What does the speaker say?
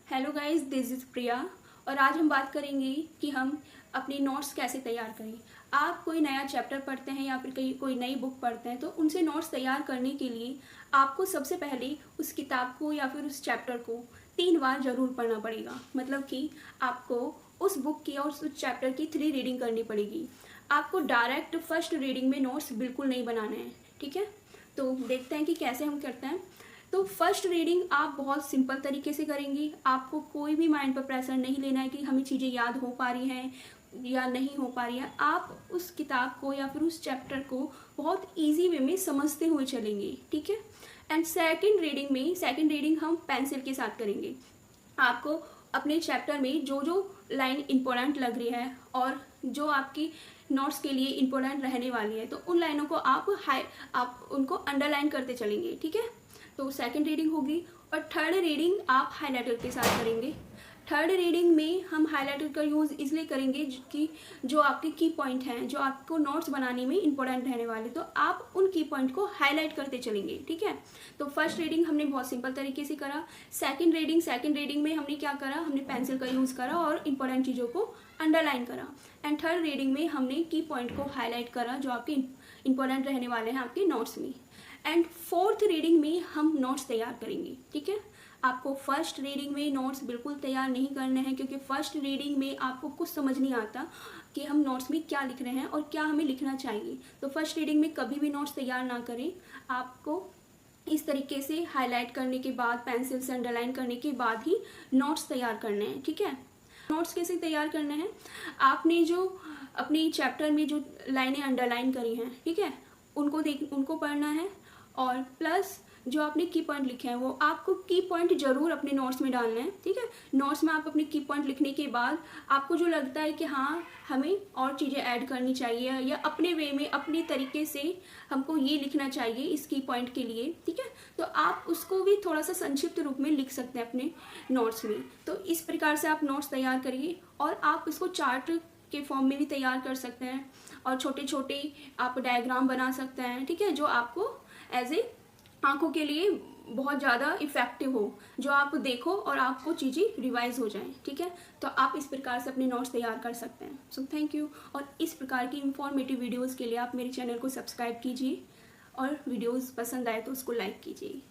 Hello guys, this is प्रिया और आज हम बात करेंगे कि हम अपने नोट्स कैसे तैयार करें। आप कोई नया चैप्टर पढ़ते हैं या फिर कोई नई बुक पढ़ते हैं तो उनसे नोट्स तैयार करने के लिए आपको सबसे पहले उस किताब को या फिर उस चैप्टर को 3 बार ज़रूर पढ़ना पड़ेगा। मतलब कि आपको उस बुक की और उस चैप्टर की 3 रीडिंग करनी पड़ेगी। आपको डायरेक्ट फर्स्ट रीडिंग में नोट्स बिल्कुल नहीं बनाने हैं, ठीक है। तो देखते हैं कि कैसे हम करते हैं। तो फर्स्ट रीडिंग आप बहुत सिंपल तरीके से करेंगी। आपको कोई भी माइंड पर प्रेशर नहीं लेना है कि हमें चीज़ें याद हो पा रही हैं या नहीं हो पा रही है। आप उस किताब को या फिर उस चैप्टर को बहुत इजी वे में समझते हुए चलेंगे, ठीक है। एंड सेकंड रीडिंग हम पेंसिल के साथ करेंगे। आपको अपने चैप्टर में जो जो लाइन इम्पोर्टेंट लग रही है और जो आपकी नोट्स के लिए इम्पोर्टेंट रहने वाली है तो उन लाइनों को आप उनको अंडरलाइन करते चलेंगे, ठीक है। तो सेकंड रीडिंग होगी। और थर्ड रीडिंग आप हाइलाइटर के साथ करेंगे। थर्ड रीडिंग में हम हाइलाइटर का यूज़ इसलिए करेंगे कि जो आपके की पॉइंट हैं, जो आपको नोट्स बनाने में इंपॉर्टेंट रहने वाले, तो आप उन की पॉइंट को हाईलाइट करते चलेंगे, ठीक है। तो फर्स्ट रीडिंग हमने बहुत सिंपल तरीके से करा। सेकंड रीडिंग में हमने क्या करा, हमने पेंसिल का यूज़ करा और इंपॉर्टेंट चीज़ों को अंडरलाइन करा। एंड थर्ड रीडिंग में हमने की पॉइंट को हाईलाइट करा जो आपके इंपॉर्टेंट रहने वाले हैं आपके नोट्स में। एंड फोर्थ रीडिंग में हम नोट्स तैयार करेंगे, ठीक है। आपको फर्स्ट रीडिंग में नोट्स बिल्कुल तैयार नहीं करने हैं क्योंकि फर्स्ट रीडिंग में आपको कुछ समझ नहीं आता कि हम नोट्स में क्या लिख रहे हैं और क्या हमें लिखना चाहिए। तो फर्स्ट रीडिंग में कभी भी नोट्स तैयार ना करें। आपको इस तरीके से हाईलाइट करने के बाद, पेंसिल से अंडरलाइन करने के बाद ही नोट्स तैयार करने हैं, ठीक है। नोट्स कैसे तैयार करने हैं, आपने जो अपनी चैप्टर में जो लाइनें अंडरलाइन करी हैं, ठीक है, उनको पढ़ना है। और प्लस जो आपने की पॉइंट लिखे हैं वो आपको की पॉइंट ज़रूर अपने नोट्स में डालना है, ठीक है। नोट्स में आप अपने की पॉइंट लिखने के बाद आपको जो लगता है कि हाँ हमें और चीज़ें ऐड करनी चाहिए या अपने वे में अपने तरीके से हमको ये लिखना चाहिए इस की पॉइंट के लिए, ठीक है, तो आप उसको भी थोड़ा सा संक्षिप्त रूप में लिख सकते हैं अपने नोट्स में। तो इस प्रकार से आप नोट्स तैयार करिए और आप इसको चार्ट के फॉर्म में भी तैयार कर सकते हैं और छोटे छोटे आप डायग्राम बना सकते हैं, ठीक है, जो आपको एज ए आंखों के लिए बहुत ज़्यादा इफ़ेक्टिव हो, जो आप देखो और आपको चीज़ें रिवाइज हो जाएं, ठीक है। तो आप इस प्रकार से अपने नोट्स तैयार कर सकते हैं। So thank you. और इस प्रकार की इंफॉर्मेटिव वीडियोस के लिए आप मेरे चैनल को सब्सक्राइब कीजिए और वीडियोस पसंद आए तो उसको लाइक कीजिए।